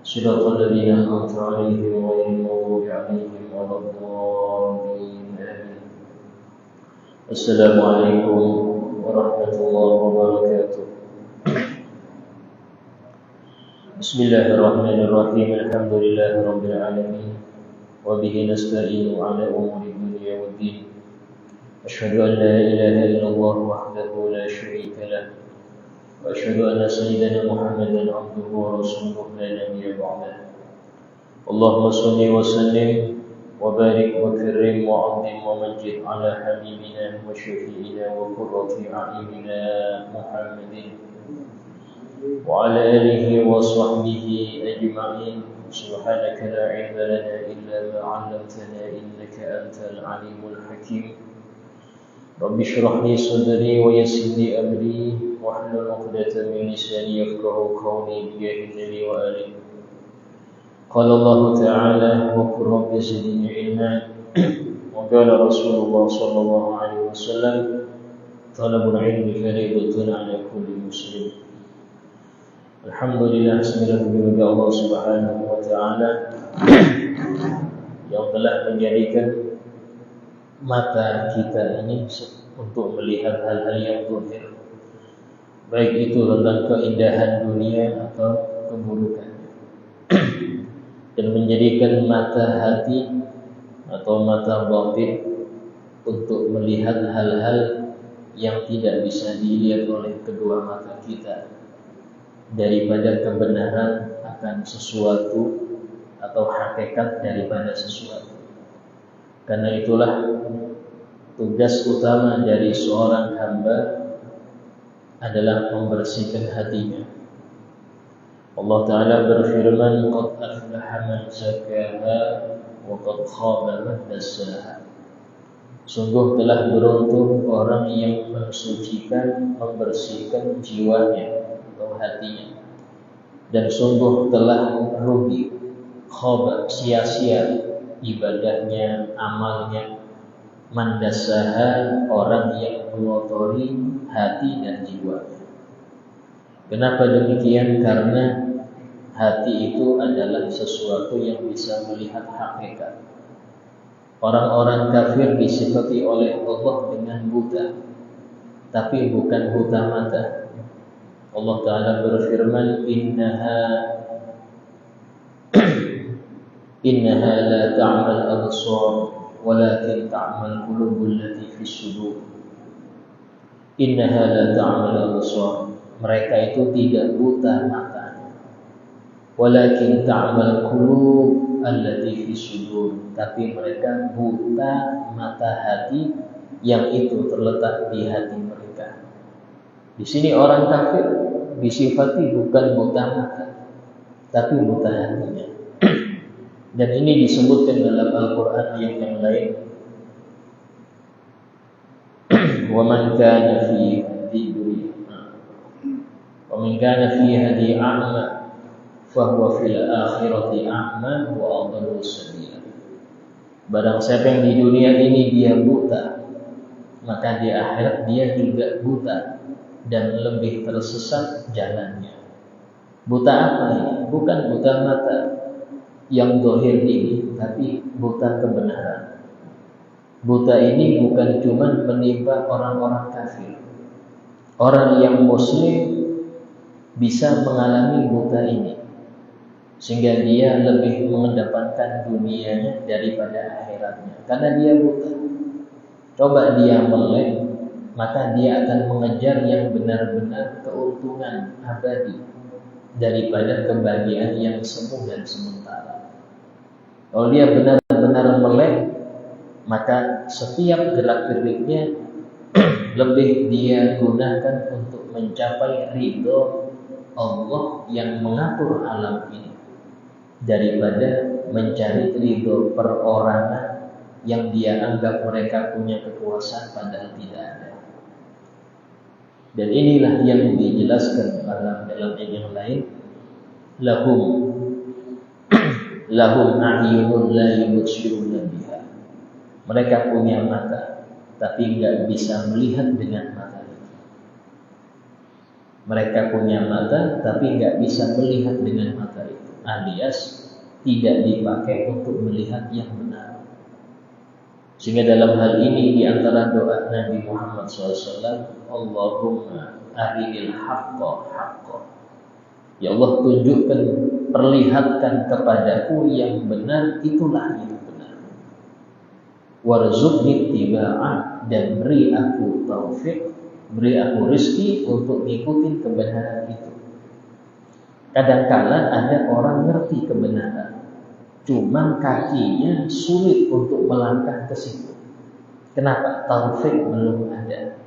صراط الذين أنعمت عليهم غير المغضوب عليهم ولا الضالين آمين. السلام عليكم ورحمة الله وبركاته. بسم الله الرحمن الرحيم. الحمد لله رب العالمين وبه نستعين على أمور الدنيا والدين. أشهد أن لا إله إلا الله وحده لا شريك له وأشهد أن سيدنا محمدا عبده ورسوله لا نبي بعده. اللهم صل وسلم وبارك وكرم وعظم ومجد على حبيبنا وشفيعنا وقرة أعيننا محمد وعلى آله وصحبه أجمعين. سبحانك لا علم لنا إلا ما علمتنا إنك أنت العليم الحكيم. رب اشرح لي صدري ويسر لي أمري واحلل عقدة من لساني يفقهوا قولي بجاه النبي وآله. قال الله تعالى وقل رب زدني علما وقال رسول الله صلى الله عليه وسلم طلب العلم فريضة على كل مسلم. Alhamdulillah, segala puji bagi Allah Subhanahu wa taala yang telah menjadikan mata kita ini untuk melihat hal-hal yang zahir, baik itu tentang keindahan dunia atau keburukan, dan menjadikan mata hati atau mata batin untuk melihat hal-hal yang tidak bisa dilihat oleh kedua mata kita, daripada kebenaran akan sesuatu atau hakikat daripada sesuatu. Karena itulah tugas utama dari seorang hamba adalah membersihkan hatinya. Allah Ta'ala berfirman, qad aflaha man zakkaha wa qad khaba man dassaha. Sungguh telah beruntung orang yang mensucikan, membersihkan jiwanya atau hatinya, dan sungguh telah rugi, khaba, sia-sia ibadahnya, amalnya, mandasaha, orang yang mengotori hati dan jiwanya. Kenapa demikian? Karena hati itu adalah sesuatu yang bisa melihat hakikat. Orang-orang kafir disifati oleh Allah dengan buta, tapi bukan buta mata. Allah Ta'ala berfirman, innaha la ta'mal absar walakin ta'mal qulubul lati fis sudur. Innaha la ta'mal absar, mereka itu tidak buta mata, walakin ta'mal qulub allati fis sudur, tapi mereka buta mata hati yang itu terletak di hati mereka. Di sini orang kafir disifati bukan buta mata, tapi buta hatinya. Dan ini disebutkan dalam Al-Quran ayat yang lain. وَمَنْ كَانَ فِي هَدِي أَعْمَى فَهُوَ فِي الْآخِرَةِ أَعْمَى وَأَضَلُّ سَبِيلًا. Barang siapa yang di dunia ini dia buta, maka di akhirat dia juga buta dan lebih tersesat jalannya. Buta apa ini? Bukan buta mata yang zahir ini, tapi buta kebenaran. Buta ini bukan cuma menimpa orang-orang kafir. Orang yang muslim bisa mengalami buta ini, sehingga dia lebih mengedepankan dunianya daripada akhiratnya, karena dia buta. Coba dia melek, maka dia akan mengejar yang benar-benar keuntungan abadi daripada kebahagiaan yang semu dan sementara. Kalau dia benar-benar melek, maka setiap gerak-geriknya lebih dia gunakan untuk mencapai ridho Allah yang mengatur alam ini, daripada mencari ridho perorangan yang dia anggap mereka punya kekuasaan padahal tidak ada. Dan inilah yang dijelaskan dalam ayat yang lain, lahum a'yunun la yubsiruna biha. Mereka punya mata, tapi enggak bisa melihat dengan mata itu. Mereka punya mata, tapi enggak bisa melihat dengan mata itu. alias tidak dipakai untuk melihat yang benar. Sehingga dalam hal ini di antara doa Nabi Muhammad SAW, Allahumma arinil haqqa haqqa. Ya Allah, tunjukkan, perlihatkan kepadaku yang benar, itulah yang benar. Warzuqni ittiba'ah, dan beri aku taufik, beri aku rezeki untuk ngikutin kebenaran itu. Kadang-kala ada orang ngerti kebenaran, cuman kakinya sulit untuk melangkah ke situ. Kenapa? Taufik belum ada.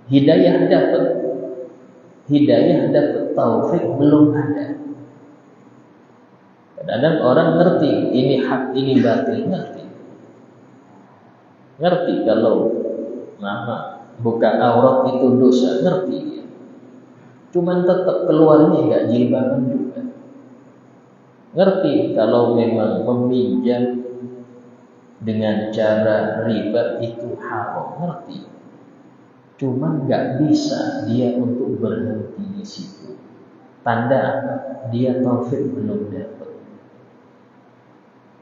Hidayah dapat, taufik belum ada. Kadang-kadang orang ngerti ini hak, ini batil, ngerti kalau buka aurat itu dosa, ngerti dia. Cuman tetap keluarnya nggak jilbaban juga. Ngerti kalau memang meminjam dengan cara riba itu haram, ngerti. Cuman nggak bisa dia untuk berhenti di situ. Tanda apa? Dia taufik belum dapat.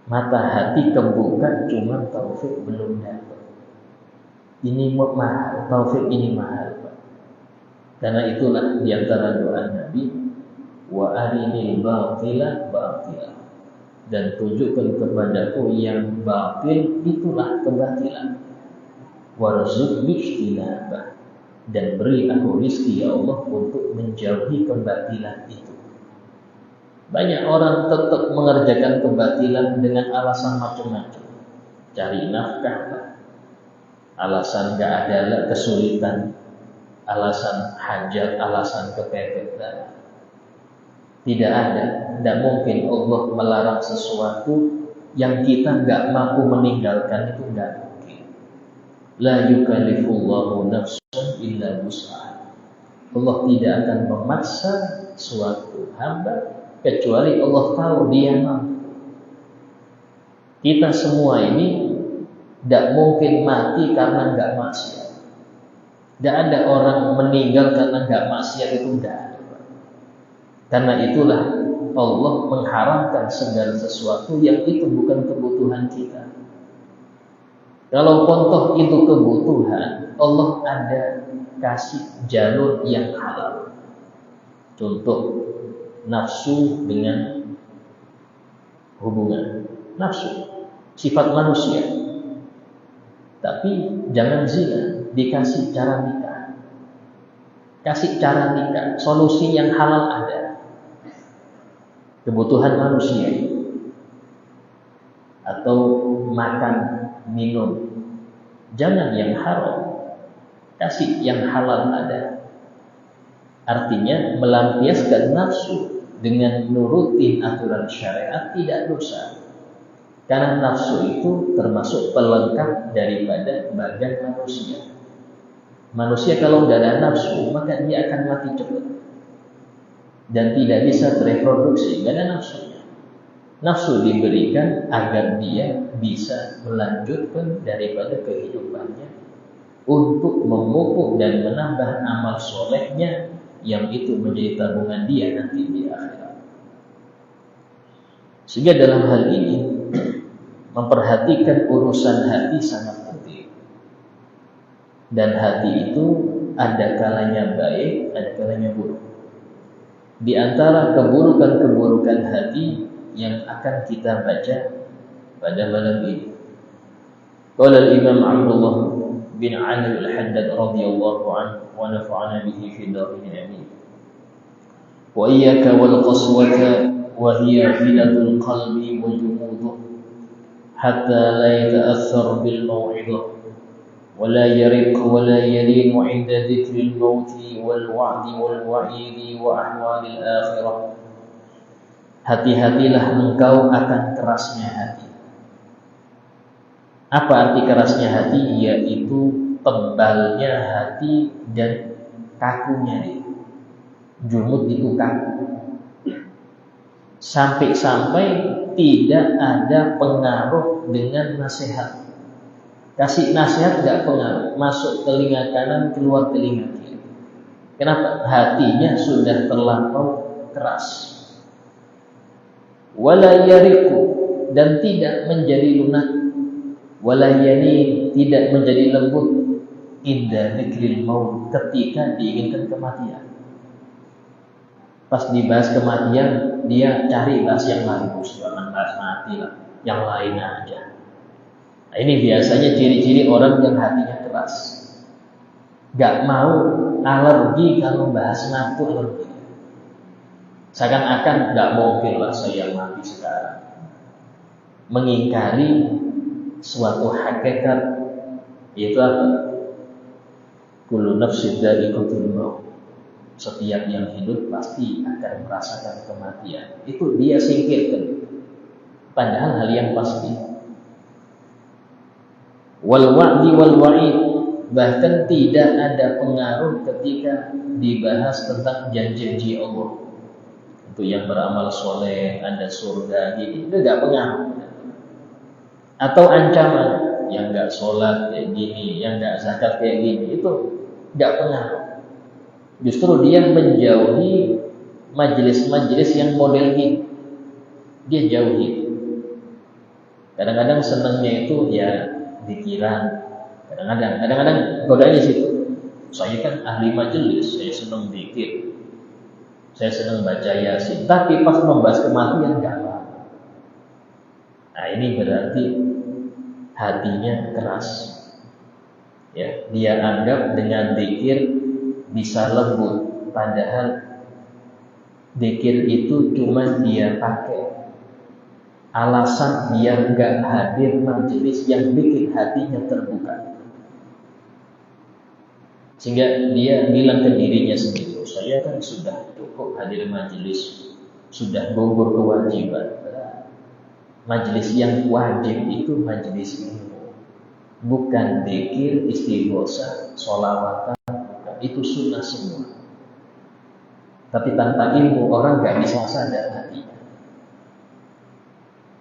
Mata hati kebuka, cuman taufik belum dapat. Ini mahal, taufik ini mahal, Pak. Karena itulah diantara doa Nabi, wa arinil batila batila, dan tunjukkan kepadaku yang batil, itulah kebatilan. Warzuqni ijtinabah, dan beri aku rezeki ya Allah untuk menjauhi kebatilan itu. Banyak orang tetap mengerjakan kebatilan dengan alasan macam-macam. Cari nafkah, alasan gak ada kesulitan, alasan hajat, alasan kepepet. Tidak ada. Tidak mungkin Allah melarang sesuatu yang kita gak mampu meninggalkan, itu gak mungkin. La yukallifullahu nafsan illa wus'aha. Allah tidak akan memaksa suatu hamba kecuali Allah tahu dia mampu. Kita semua ini tidak mungkin mati karena nggak maksiat. Tidak ada orang meninggal karena nggak maksiat, itu tidak ada. Karena itulah Allah mengharamkan segala sesuatu yang itu bukan kebutuhan kita. Kalau contoh itu kebutuhan, Allah ada kasih jalur yang halal. Contoh nafsu dengan hubungan, nafsu sifat manusia. Tapi jangan zina, dikasih cara nikah. Kasih cara nikah, solusi yang halal ada. Kebutuhan manusia. Atau makan, minum. Jangan yang haram. Kasih yang halal ada. Artinya melampiaskan nafsu dengan nurutin aturan syariat tidak dosa. Karena nafsu itu termasuk pelengkap daripada badan manusia. Manusia kalau tidak ada nafsu, maka dia akan mati cepat dan tidak bisa bereproduksi. Tidak ada nafsunya. Nafsu diberikan agar dia bisa melanjutkan daripada kehidupannya untuk memupuk dan menambah amal solehnya, yang itu menjadi tabungan dia nanti di akhirat. Sehingga dalam hal ini memperhatikan urusan hati sangat penting. Dan hati itu ada kalanya baik, ada kalanya buruk. Di antara keburukan-keburukan hati yang akan kita baca pada malam ini, qala al-Imam Abdullah bin Ali al-Haddad radhiyallahu anhu wa nafa'ana bihi fi darin amin. Wa iyyaka wal qaswata wa hiya filatul qalbi wa jumuduh hatta la yata'athar bil maw'idhah wa la yariq wa la yalin 'inda dhikril maut wal wa'di wal wa'idi wa ahwalil akhirah. Hati-hatilah engkau akan kerasnya hati. Apa arti kerasnya hati? Yaitu tebalnya hati dan kakunya. Jumud itu kaku. Sampai-sampai tidak ada pengaruh dengan nasihat. Kasih nasihat gak pengaruh, masuk telinga kanan, keluar telinga kiri. Kenapa? Hatinya sudah terlampau keras. wala yariku, dan tidak menjadi lunak, wala yani, tidak menjadi lembut, inda dzikril maut, ketika diinginkan kematian. Pas dibahas kematian, dia cari bahas yang lain, jangan bahas mati lah, yang lain aja. Nah, ini biasanya ciri-ciri orang yang hatinya keras, gak mau alergi kalau bahas mati, alergi. Seakan-akan gak mungkin lah saya mati sekarang. Mengingkari suatu hakikat, yaitu apa? Kullu nafsin dha'iqatul maut. Setiap yang hidup pasti akan merasakan kematian. Itu dia singkirkan. Padahal hal yang pasti. Wal wa'di wal wa'id, bahkan tidak ada pengaruh ketika dibahas tentang janji Allah. Untuk yang beramal soleh, ada surga, itu tidak pengaruh. Atau ancaman, yang nggak sholat kayak gini, yang nggak zakat kayak gini, itu nggak pengaruh. Justru dia menjauhi majelis-majelis yang model ini. Dia jauhi. Kadang-kadang senangnya itu ya pikiran. Kadang-kadang godaannya situ. Saya kan ahli majelis, saya senang zikir, saya senang baca Yasin. Tapi pas membahas kematian enggak apa. Nah, ini berarti hatinya keras. Ya, dia anggap dengan zikir bisa lembut, padahal zikir itu cuma dia pakai alasan biar enggak hadir majelis yang bikin hatinya terbuka. Sehingga dia bilang ke dirinya sendiri, saya kan sudah cukup hadir majelis, sudah gugur kewajiban. Majelis yang wajib itu majelis ilmu, bukan zikir, istighosah, sholawatan. Itu sunnah semua. Tapi tanpa ilmu orang gak bisa sadar hatinya.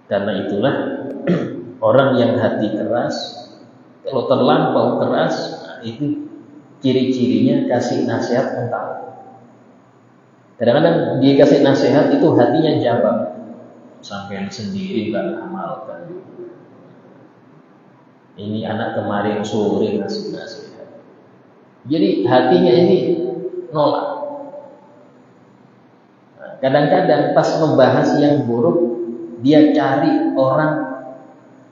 Karena itulah orang yang hati keras, kalau terlampau keras, nah itu ciri-cirinya kasih nasihat mental. Kadang-kadang dia kasih nasihat itu hatinya jawab, sampai sendiri gak amalkan. Ini anak kemarin sore ngasih nasihat. Jadi hatinya ini nolak. Kadang-kadang pas membahas yang buruk, dia cari orang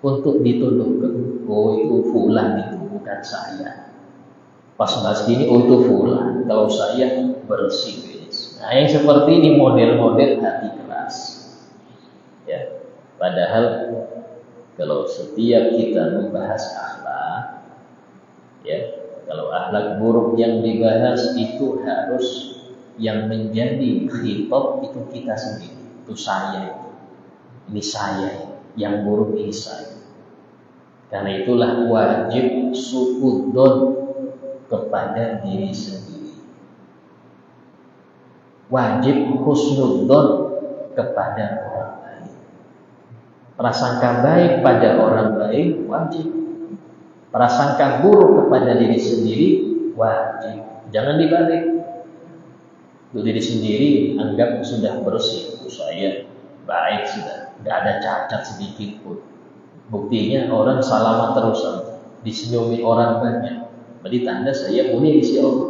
untuk dituduhkan. Oh, itu fulan itu, bukan saya. Pas bahas gini, oh itu fulan. Kalau saya bersih. Nah, yang seperti ini model-model hati keras. Ya, padahal kalau setiap kita membahas akhlak, ya, kalau akhlak buruk yang dibahas itu harus yang menjadi khitab itu kita sendiri. Itu saya itu. Ini saya. Yang buruk ini saya. Karena itulah wajib suudzon kepada diri sendiri. Wajib husnudzon kepada orang lain. Prasangka baik pada orang lain wajib. Prasangka buruk kepada diri sendiri wajib. Jangan dibalik. Untuk diri sendiri anggap sudah bersih. Saya baik sudah, tidak ada cacat sedikit pun. Buktinya orang salaman terus, disenyumi orang banyak. Berarti tanda saya mulia di sisi Allah.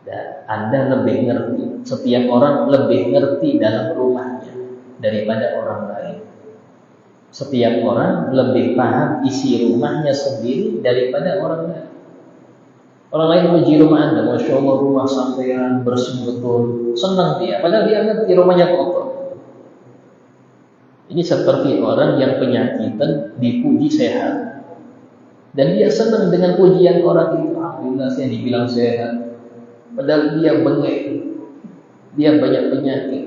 Dan Anda lebih ngerti. Setiap orang lebih ngerti dalam rumahnya daripada orang lain. Setiap orang lebih paham isi rumahnya sendiri daripada orang lain. Orang lain puji rumah Anda, Masya Allah rumah sampean bersih betul, senang dia. Padahal dia ngerti rumahnya kotor. Ini seperti orang yang penyakitan dipuji sehat, dan dia senang dengan pujian orang itu. Alhamdulillah saya dibilang sehat, padahal dia bengek, dia banyak penyakit.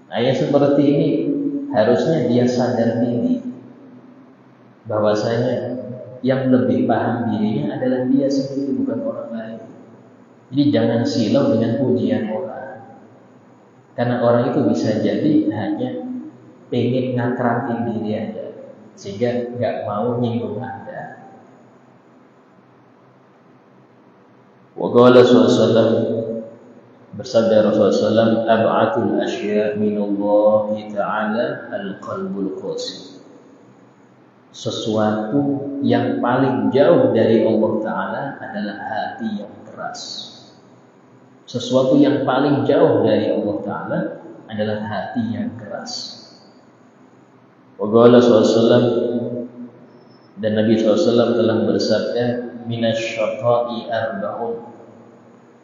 Nah, yang seperti ini harusnya dia sadar diri bahwasanya yang lebih paham dirinya adalah dia sendiri, bukan orang lain. Jadi jangan silau dengan pujian orang, karena orang itu bisa jadi hanya pengen ngakratin diri Anda, sehingga nggak mau nyinggung Anda. Wa qala sallallahu Bersabda Rasulullah SAW, "Ab'atul asya' minallahi ta'ala al-qalbul qasih." Sesuatu yang paling jauh dari Allah Ta'ala adalah hati yang keras. Sesuatu yang paling jauh dari Allah Ta'ala adalah hati yang keras. Waqala SAW, dan Nabi SAW telah bersabda, "Minasyaqa'i arba'un."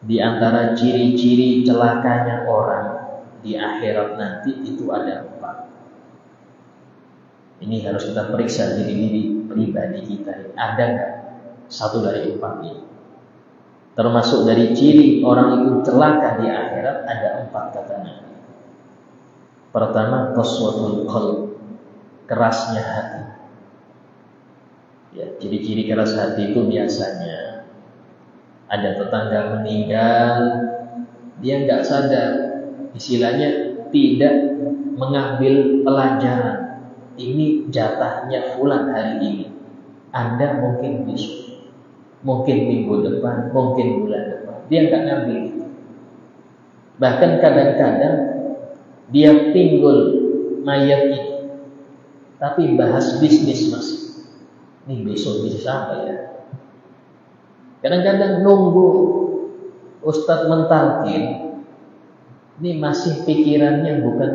Di antara ciri-ciri celakanya orang di akhirat nanti itu ada 4. Ini harus kita periksa diri pribadi kita. Ada nggak satu dari 4 ini? Termasuk dari ciri orang itu celaka di akhirat ada 4 katanya. Pertama, qaswatul qalb, kerasnya hati. Ya, ciri-ciri keras hati itu biasanya ada tetangga meninggal, dia nggak sadar, istilahnya tidak mengambil pelajaran. Ini jatahnya fulan hari ini. Anda mungkin besok, mungkin minggu depan, mungkin bulan depan. Dia nggak ngambil itu. Bahkan kadang-kadang dia pinggul mayat ini, tapi bahas bisnis masih. Ini besok bisnis apa ya? Kadang-kadang nunggu Ustadz mentalkin, ini masih pikirannya bukan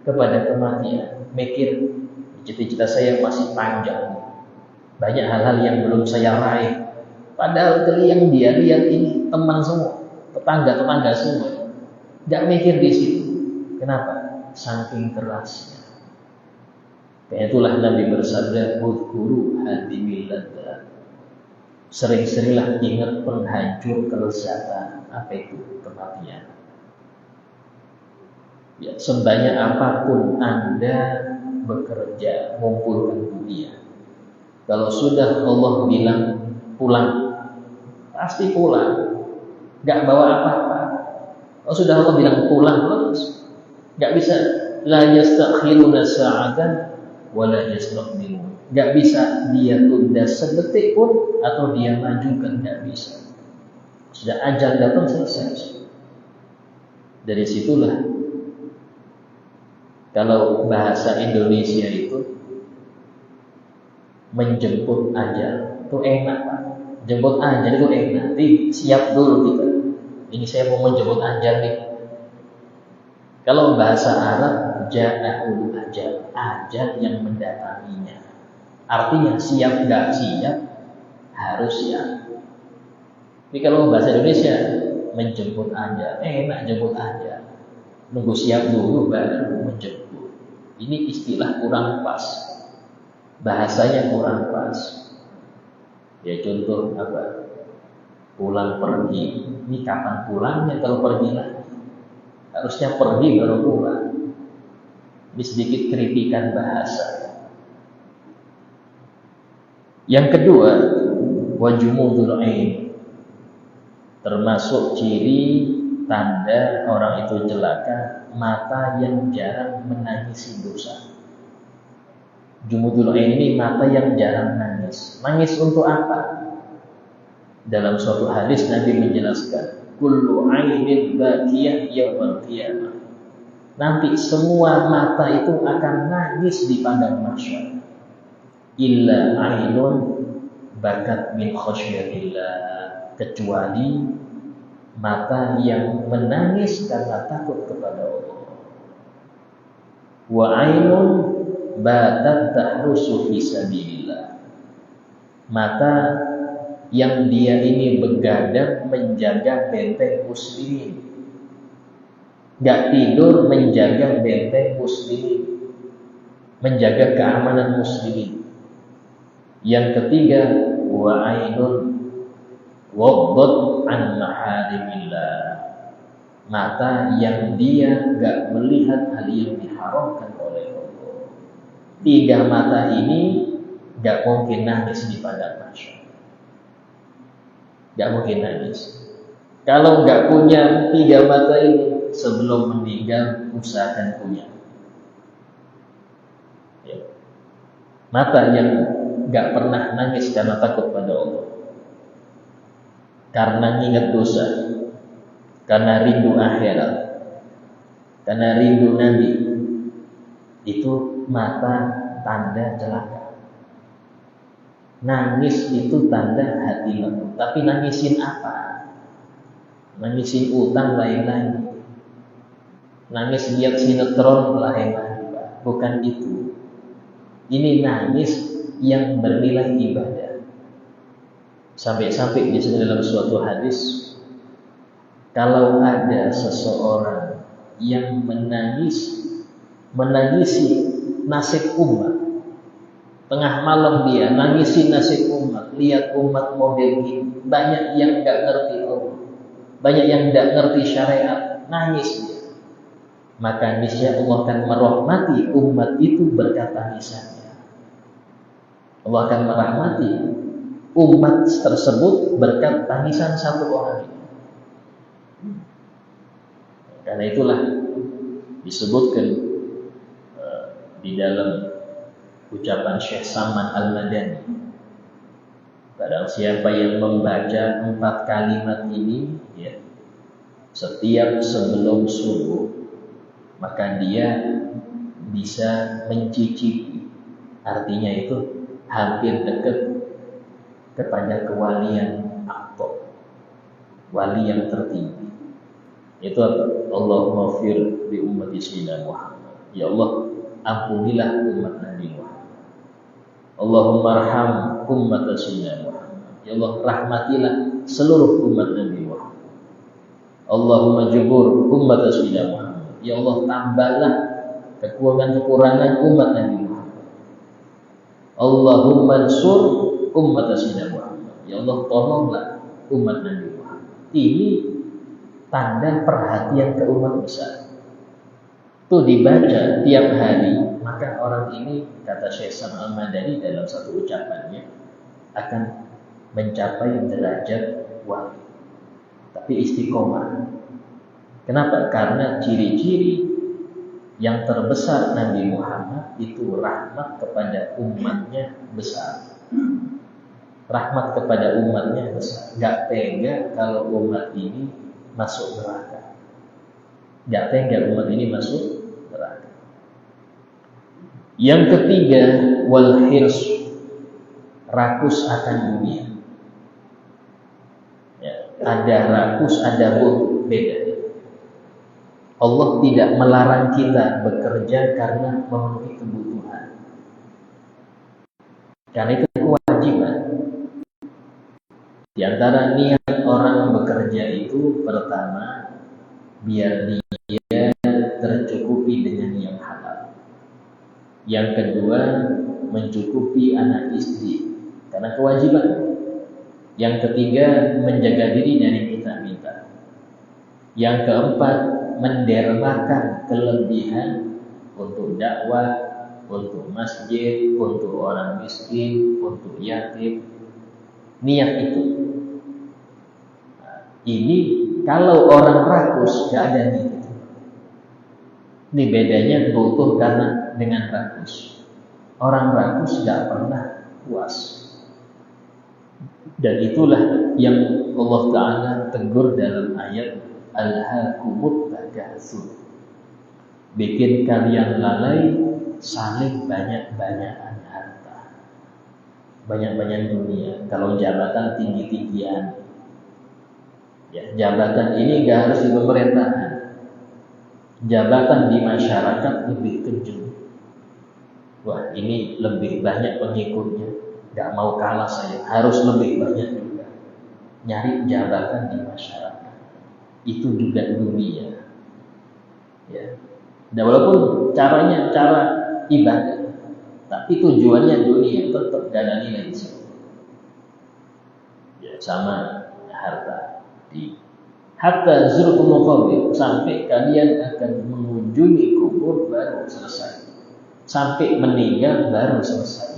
kepada kematian. Mikir cita-cita saya masih panjang, banyak hal-hal yang belum saya raih. Padahal yang dia lihat ini teman semua, tetangga-tetangga semua, nggak mikir di situ. Kenapa? Saking kerasnya. Karena itulah Nabi bersabda, "Udhkuru hadimil ladzat." Sering-seringlah ingat penghancur kelezatan. Apa itu? Kematian. Ya, sebanyak apapun Anda bekerja, mengumpulkan dunia, kalau sudah Allah bilang pulang, pasti pulang. Gak bawa apa-apa. Kalau sudah Allah bilang pulang, terus gak bisa. La yastakhiruna sa'atan wa la yastaqdimun. Gak bisa dia tunda sedetik pun atau dia majukan, gak bisa. Sudah ajal datang, selesai. Dari situlah kalau bahasa Indonesia itu menjemput ajal itu enak, Pak. Jemput ajal itu enak. Nanti siap dulu kita. Ini saya mau menjemput ajal nih. Kalau bahasa Arab, ja'ahul ajal, ajal yang mendatanginya. Artinya siap gak siap, harus siap. Tapi kalau bahasa Indonesia, menjemput aja, enak jemput aja. Nunggu siap dulu baru menjemput. Ini istilah kurang pas. Bahasanya kurang pas. Ya contoh apa? Pulang pergi. Ini kapan pulangnya kalau pergi lagi? Harusnya pergi baru pulang. Ini sedikit kritikan bahasa. Yang kedua, wajumudul ain, termasuk ciri tanda orang itu celaka, mata yang jarang menangisi dosa. Jumudul ain ini mata yang jarang nangis. Nangis untuk apa? Dalam suatu hadis Nabi menjelaskan, kullu ainin bakiyah yaumil qiyamah. Nanti semua mata itu akan nangis di padang mahsyar. Illa ainun bakat min khasyatillah, kecuali mata yang menangis karena takut kepada Allah. Wa ainun batat tahrusu fi sabilillah, mata yang dia ini begadang menjaga benteng muslimin, gak tidur menjaga benteng muslimin, menjaga keamanan muslimin. Yang ketiga, wa ainun waddat an maharimillah, mata yang dia gak melihat hal yang diharamkan oleh Allah. 3 mata ini gak mungkin nangis di padang mahsyar. Gak mungkin nangis. Kalau gak punya 3 mata ini, sebelum meninggal usahakan punya. Ya. Mata yang gak pernah nangis karena takut pada Allah, karena ingat dosa, karena rindu akhirat, karena rindu Nabi, itu mata tanda celaka. Nangis itu tanda hati lemah. Tapi nangisin apa? Nangisin utang lain lagi. Nangis lihat sinetron lain lagi, Pak. Bukan itu. Ini nangis yang bernilai ibadah. Sampai-sampai di sini dalam suatu hadis, kalau ada seseorang yang menangisi nasib umat, tengah malam dia nangisi nasib umat, lihat umat model ini, banyak yang nggak ngerti Allah, banyak yang nggak ngerti syariat, nangis dia. Maka niscaya Allah akan merahmati umat itu berkat tangisannya. Allah akan merahmati umat tersebut berkat tangisan satu orang itu. Karena itulah disebutkan di dalam ucapan Syekh Salman Al-Madani, barang siapa yang membaca 4 kalimat ini ya, setiap sebelum subuh, maka dia bisa mencicipi, artinya itu hampir dekat kepada kewalian akbar, wali yang tertinggi. Itu apa? Allahumma fir bi ummati sayyidina Muhammad. Ya Allah, ampunilah umat Nabi Muhammad. Allahumma arham ummat sayyidina Muhammad. Ya Allah, rahmatilah seluruh umat Nabi Muhammad. Allahumma jubur ummat sayyidina Muhammad. Ya Allah, tambahlah kekurangan-kekurangan umat Nabi Muhammad. Allahumma ansur ummat sayyidina Muhammad. Ya Allah, tolonglah umat Nabi Muhammad. Ini tanda perhatian ke umat besar. Itu dibaca tiap hari, maka orang ini, kata Syekh Salman Al-Madani dalam satu ucapannya, akan mencapai derajat wali. Tapi istiqomah. Kenapa? Karena ciri-ciri yang terbesar Nabi Muhammad itu rahmat kepada umatnya besar. Rahmat kepada umatnya besar. Gak tega kalau umat ini masuk neraka. Gak tega umat ini masuk neraka. Yang ketiga, wal hirs, rakus akan dunia. Ya, ada rakus, ada butuh, beda. Allah tidak melarang kita bekerja karena memenuhi kebutuhan. Karena itu kewajiban. Di antara niat orang bekerja itu, pertama, biar dia tercukupi dengan yang halal. Yang kedua, mencukupi anak istri, karena kewajiban. Yang ketiga, menjaga diri dari minta-minta. Yang keempat, mendermakan kelebihan untuk dakwah, untuk masjid, untuk orang miskin, untuk yatim. Niat itu. Nah, ini kalau orang rakus gak ada niat itu. Ini bedanya butuh karena dengan rakus. Orang rakus gak pernah puas. Dan itulah yang Allah Ta'ala tegur dalam ayat Alhaakumut Takatsur. Bikin kalian lalai saling banyak-banyakan harta, banyak-banyak dunia. Kalau jabatan tinggi-tinggian, ya, jabatan ini gak harus di pemerintahan. Jabatan di masyarakat lebih kejam. Wah, ini lebih banyak pengikutnya, gak mau kalah saya, harus lebih banyak juga. Nyari jabatan di masyarakat. Itu juga dunia. Ya. Dan walaupun caranya cara ibadah, tapi tujuannya dunia, tetap gak ada nilai di situ. Ya, sama harta. Hatta zurtumul qabr, sampai kalian akan mengunjungi kubur baru selesai. Sampai meninggal baru selesai.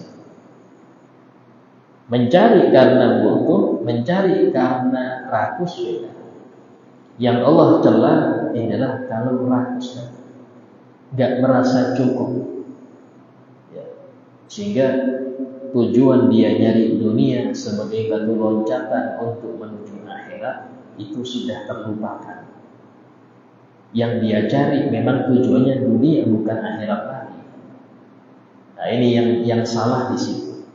Mencari karena butuh, mencari karena rakus beda. Yang Allah cela adalah kalau rakus, gak merasa cukup, ya. Sehingga tujuan dia nyari dunia sebagai batu loncatan untuk menuju akhirat itu sudah terlupakan. Yang dia cari memang tujuannya dunia bukan akhirat lagi. Nah, ini yang salah di situ.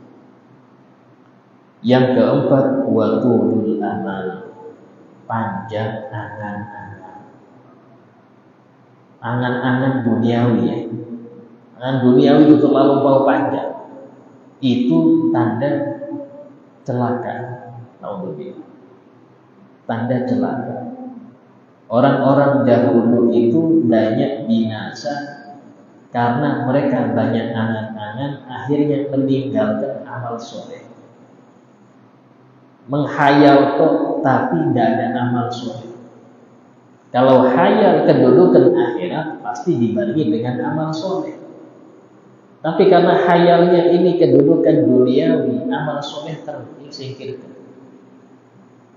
Yang keempat, watulul amal, panjang angan-angan. Angan-angan duniawi ya. Angan duniawi itu terlalu panjang. Itu tanda celaka. Alhamdulillah. Tanda celaka. Orang-orang dahulu itu banyak binasa karena mereka banyak angan-angan, akhirnya meninggalkan amal soleh. Menghayal kok, tapi tidak ada amal soleh. Kalau hayal kedudukan akhirat, pasti dibarengi dengan amal soleh. Tapi karena hayalnya ini kedudukan duniawi, amal soleh tersingkirkan.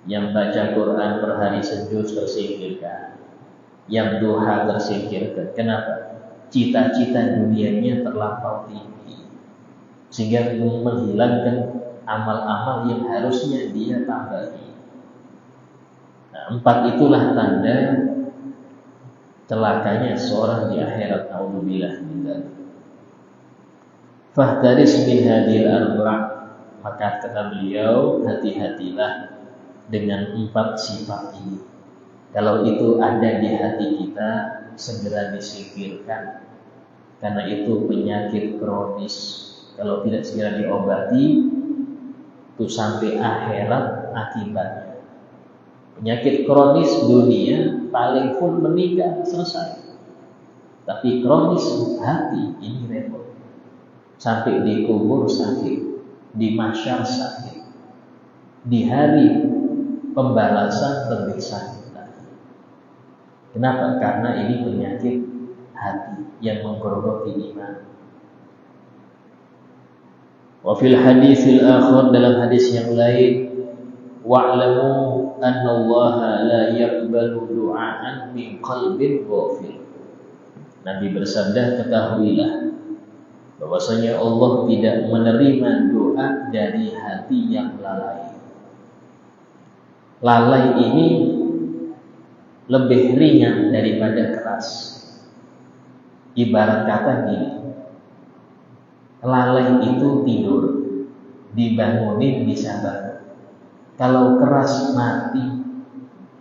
Yang baca Quran per hari sejuz tersingkirkan, yang duha tersingkirkan. Kenapa? Cita-cita dunianya terlampau tinggi, sehingga menghilangkan amal-amal yang harusnya dia tambahi. Nah, 4 itulah tanda celakanya seorang di akhirat. A'udzubillah min dzalik. Fahtaris min hadhil arba', maka kata beliau, hati-hatilah dengan 4 sifat ini. Kalau itu ada di hati kita, segera disingkirkan, karena itu penyakit kronis. Kalau tidak segera diobati, itu sampai akhirat akibatnya. Penyakit kronis dunia paling pun meninggal selesai. Tapi kronis hati ini repot. Sampai di kubur sakit, di mahsyar sakit, di hari pembalasan lebih sakit lagi. Kenapa? Karena ini penyakit hati yang menggerogoti iman. Wa fil haditsil akhir, dalam hadis yang lain, wa'lamu anna Allah la yaqbalu du'aan min qalbin ghafil. Nabi bersabda, ketahuilah bahwasanya Allah tidak menerima doa dari hati yang lalai. Lalai ini lebih ringan daripada keras. Ibarat kata gini, lalai itu tidur, dibangunin bisa bangun. Kalau keras mati,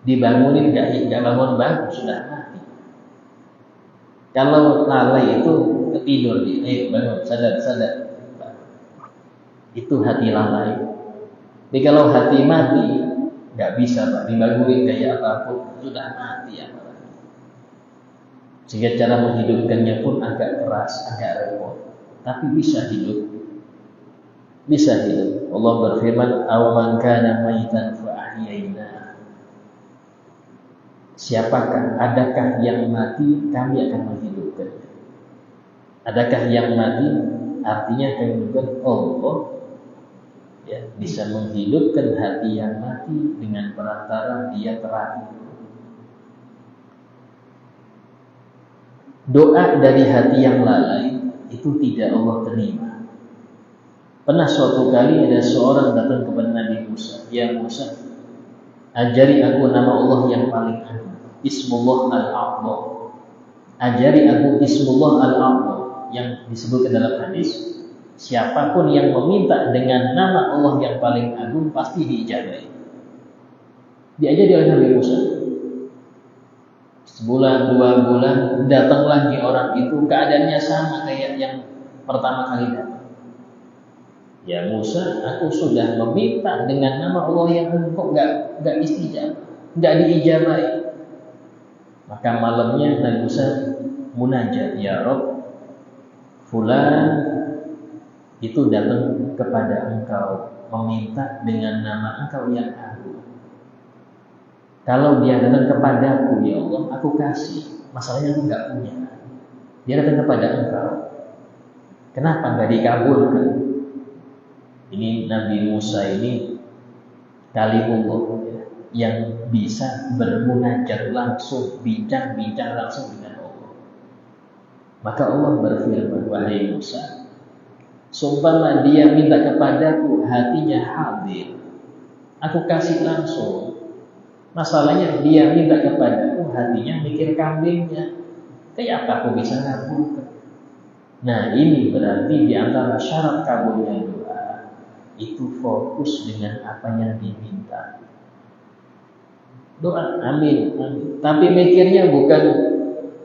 dibangunin gak bangun sudah mati. Kalau lalai itu ketidur, bangun, sadar. Itu hati lalai. Tapi kalau hati mati, gak bisa Pak, dibangunin kayak apapun, sudah mati apalagi. Sehingga cara menghidupkannya pun agak keras, agak repot. Tapi bisa hidup. Bisa hidup. Allah berfirman, "Awaman kana maitan fa ahyaina." Siapakah? Adakah yang mati? Kami akan menghidupkan. Adakah yang mati? Artinya akan menghidupkan Allah. Ya, bisa menghidupkan hati yang mati dengan perantara dia terakhir. Doa dari hati yang lalai itu tidak Allah terima. Pernah suatu kali ada seorang datang kepada Nabi Musa, "Ya Musa, ajari aku nama Allah yang paling agung, Ismullah Al-A'zam. Ajari aku Ismullah Al-A'zam," yang disebutkan dalam hadis, siapapun yang meminta dengan nama Allah yang paling agung pasti diijabahi. Diajari oleh Nabi Musa. Sebulan, 2 bulan, datang lagi orang itu, keadaannya sama kayak yang pertama kali datang. "Ya Musa, aku sudah meminta dengan nama Allah yang kok enggak istijabah, enggak diijabahi." Maka malamnya Nabi Musa munajat, "Ya Rabb, fulan itu datang kepada engkau meminta dengan nama engkau yang agung. Kalau dia datang kepadaku, ya Allah, aku kasih. Masalahnya aku enggak punya. Dia datang kepada engkau. Kenapa enggak dikabulkan?" Ini Nabi Musa ini kalimullah, yang bisa bermunajat langsung, bincang-bincang langsung dengan Allah. Maka Allah berfirman, "Wahai Musa, seumpama dia minta kepadaku, hatinya hadir, aku kasih langsung. Masalahnya dia minta kepadaku, hatinya mikir kambingnya. Kayak apa aku bisa ngabulkan? Nah, ini berarti di antara syarat kabulnya doa itu fokus dengan apa yang diminta. Doa amin, amin. Tapi mikirnya bukan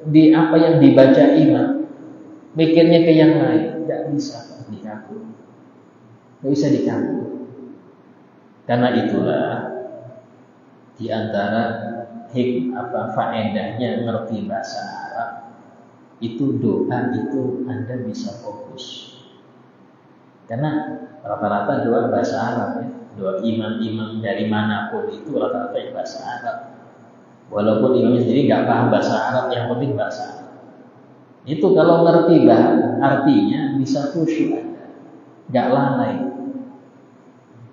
di apa yang dibaca imam, mikirnya ke yang lain, tidak bisa dikabul. Tidak bisa dikabul. Karena itulah di antara faedahnya ngerti bahasa Arab itu doa itu Anda bisa fokus. Karena rata-rata doa bahasa Arab ya. Doa imam-imam dari manapun itu rata-rata bahasa Arab. Walaupun imamnya sendiri nggak paham bahasa Arab, yang penting bahasa Arab. Itu kalau ngerti artinya bisa khusyuk Anda, nggak lalai.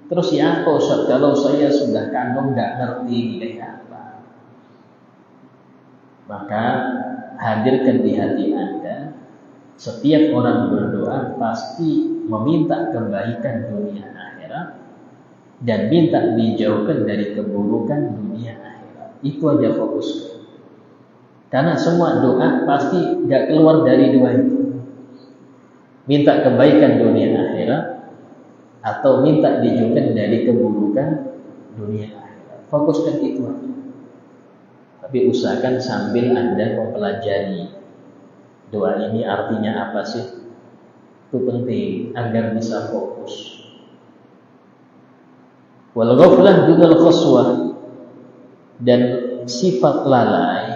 Terus ya apa Ustaz, kalau saya sudah kandung nggak ngerti ini kayak apa? Maka hadirkan di hati Anda, setiap orang berdoa pasti meminta kebaikan dunia akhirat dan minta dijauhkan dari keburukan dunia akhirat. Itu aja fokus. Karena semua doa pasti nggak keluar dari dua itu. Minta kebaikan dunia akhirat atau minta dijauhkan dari keburukan dunia akhirat. Fokuskan itu aja. Tapi usahakan sambil Anda mempelajari doa ini artinya apa sih. Itu penting agar bisa fokus. Wal ghaflah dunal qaswah, dan sifat lalai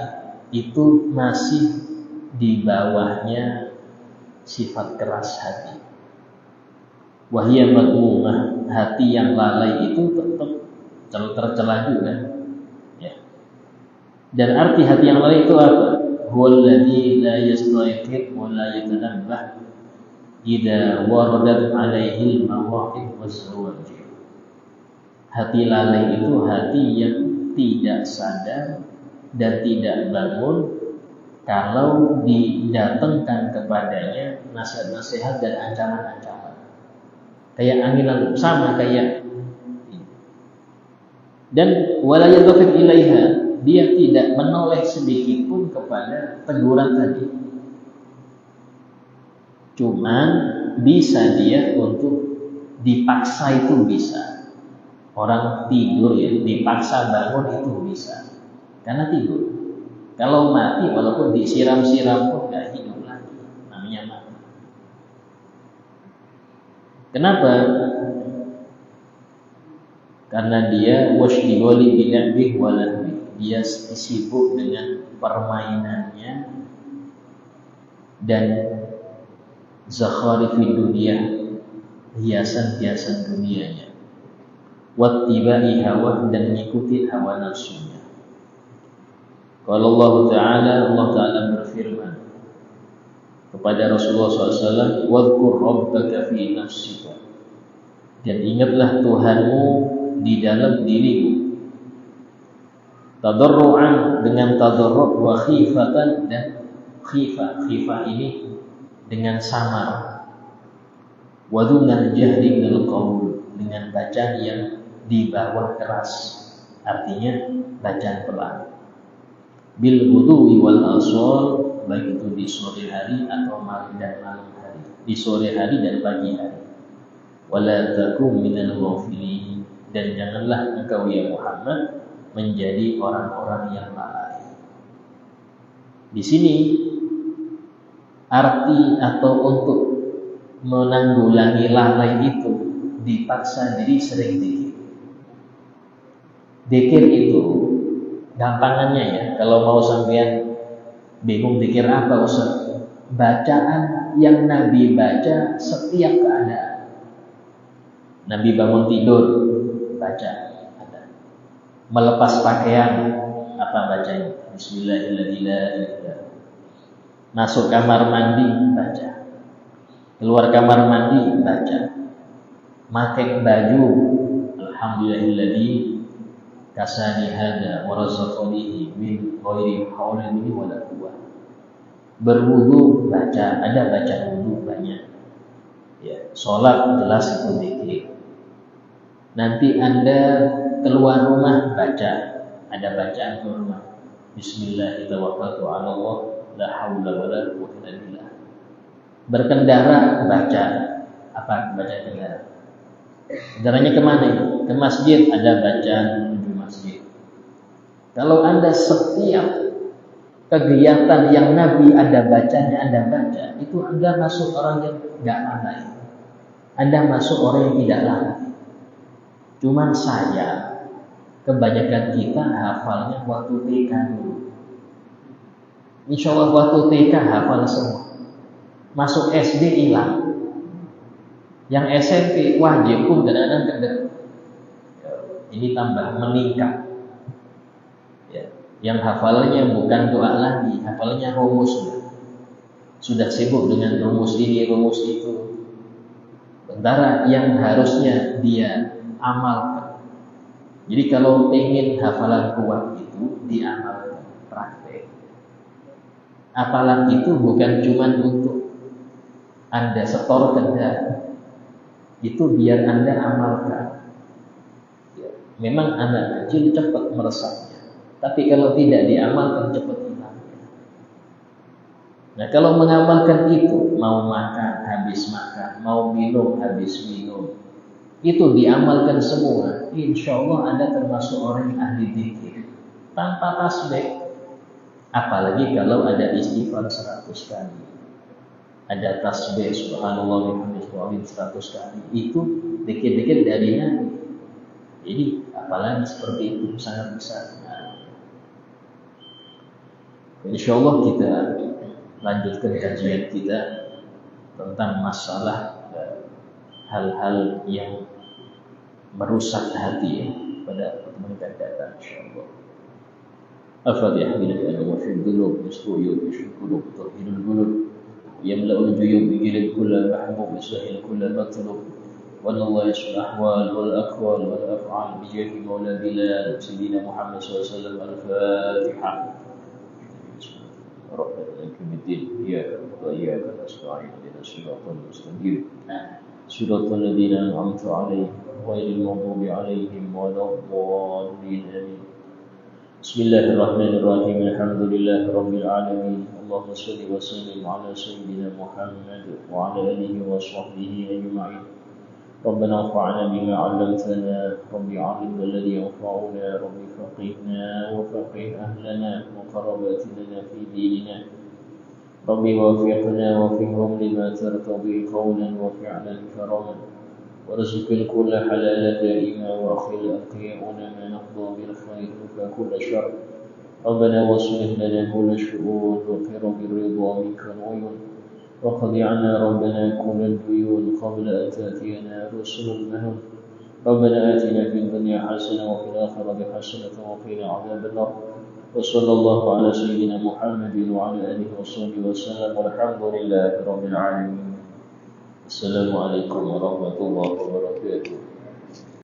itu masih di bawahnya sifat keras hati. Wahia madmumah, hati yang lalai itu tetap tercela juga. Ya. Dan arti hati yang lalai itu apa? Huwallazi la yastayqid wa la yatanabbah idza waradat alaihi al-mawaqif was-zawajir. Hati lalai itu hati yang tidak sadar dan tidak bangun kalau didatangkan kepadanya nasihat-nasihat dan ancaman-ancaman. Kayak angin lalu, sama kayak. Dan wala yadhafir ilaiha, dia tidak menoleh sedikit pun kepada teguran tadi. Cuman bisa dia untuk dipaksa itu bisa. Orang tidur ya dipaksa bangun itu bisa. Karena tidur. Kalau mati walaupun disiram-siram pun nggak hidup lagi. Namanya mati. Kenapa? Karena dia washdiholi binabih walahwi. Dia sibuk dengan permainannya dan zakharifi dunia, hiasan-hiasan dunianya. Wattiba'i hawa, dan mengikuti hawa nafsunya. Kalau Allah Ta'ala berfirman kepada Rasulullah SAW, wadhkur rabbaka fi nafsika, dan ingatlah Tuhanmu di dalam dirimu, tadarru'an, dengan tadarru', wa khifatan, dan khifah ini dengan samar, wa dunal jahri minal qaul, dengan bacaan yang di bawah keras, artinya bacaan pelan. Bil ghudwi wal asal, baik itu di sore hari atau malam dan malam hari, di sore hari dan pagi hari. Wala takum minal ghafilin, dan janganlah engkau ya Muhammad menjadi orang-orang yang lalai. Di sini arti atau untuk menanggulangi lalai itu dipaksa diri sering zikir. Zikir itu gampangannya ya, kalau mau sampean bingung zikir apa Ustaz, bacaan yang Nabi baca setiap keadaan. Nabi bangun tidur baca, ada. Melepas pakaian apa bacanya? Bismillahirrahmanirrahim. Masuk kamar mandi baca. Keluar kamar mandi baca. Pakai baju, alhamdulillahilladzi kasani hada wa razaqani min ghairi haulin minni wala quwwah. Berwudu baca, ada baca wudu banyak. Ya, salat jelas itu zikir. Nanti Anda keluar rumah baca, ada bacaan kurma. Bismillahirrahmanirrahim. La haula wala quwwata illa billah. Berkendara baca apa baca kendara? Kendaranya kemana itu? Ke masjid, ada bacaan menuju masjid. Kalau Anda setiap kegiatan yang Nabi ada bacanya Anda baca, itu Anda masuk orang yang enggak lalai. Anda masuk orang yang tidak lalai. Cuman saya, kebanyakan kita hafalnya waktu TK dulu. Insya Allah waktu TK hafal semua. Masuk SD hilang. Yang SMP wajib pun kadang-kadang tidak. Ini tambah meningkat. Ya. Yang hafalannya bukan doa lagi, hafalannya rumus. Sudah sibuk dengan rumus ini, rumus itu. Sementara yang harusnya dia amalkan. Jadi kalau ingin hafalan kuat itu diamalkan, praktek. Apalan itu bukan cuma untuk Anda setorkan, itu biar Anda amalkan. Ya, memang anak kecil cepat meresapnya, tapi kalau tidak diamalkan cepat hilang. Nah, kalau mengamalkan itu, mau makan habis makan, mau minum habis minum, itu diamalkan semua, insya Allah Anda termasuk orang yang ahli dzikir tanpa tasbih. Apalagi kalau ada istighfar 100 kali, ada tasbih subhanallah bihamdihi 100 kali, itu dikit-dikit dari Nabi. Jadi apalagi seperti itu sangat besar. Insya Allah kita lanjutkan kajian kita tentang masalah hal-hal yang merusak hati pada pertemuan yang datang insyaallah. Al-Fatihah billahi wa fi dhulub yusuyub yashkurub tahhirul qulub yamla'ul juyub bijilid kull mahbub yusahil kull matlub wa Allah yashful ahwal wal aqwal wal af'al bijahi maula bilal sayyidina Muhammad sallallahu alaihi wasallam. Al-Fatihah. ربنا لك الدين إياك وإياك نستعين اهدنا الصراط المستقيم صراط الذين أنعمت عليهم غير المغضوب عليهم ولا الضالين آمين. بسم الله الرحمن الرحيم الحمد لله رب العالمين اللهم صل وسلم على سيدنا محمد وعلى آله وصحبه أجمعين. ربنا انفعنا بما علمتنا رب علمنا الذي ينفعنا رب فقهنا وفقه أهلنا وقرباتنا في ديننا رب وفقنا وفقهم لما ترتضي قولا وفعلا كرما ورزق كل حلال دائما وأخذ أتقياؤنا ما نقضى بالخير فكل شر ربنا واصلح لنا كل شؤون وقر بالرضا منك العيون وقض عنا ربنا كل الديون قبل أن تأتينا رسل المنون ربنا آتنا في الدنيا حسنة وفي الآخرة حسنة وقنا عذاب النار وصلى الله على سيدنا محمد وعلى آله وصحبه وسلم والحمد لله رب العالمين. السلام عليكم ورحمة الله وبركاته.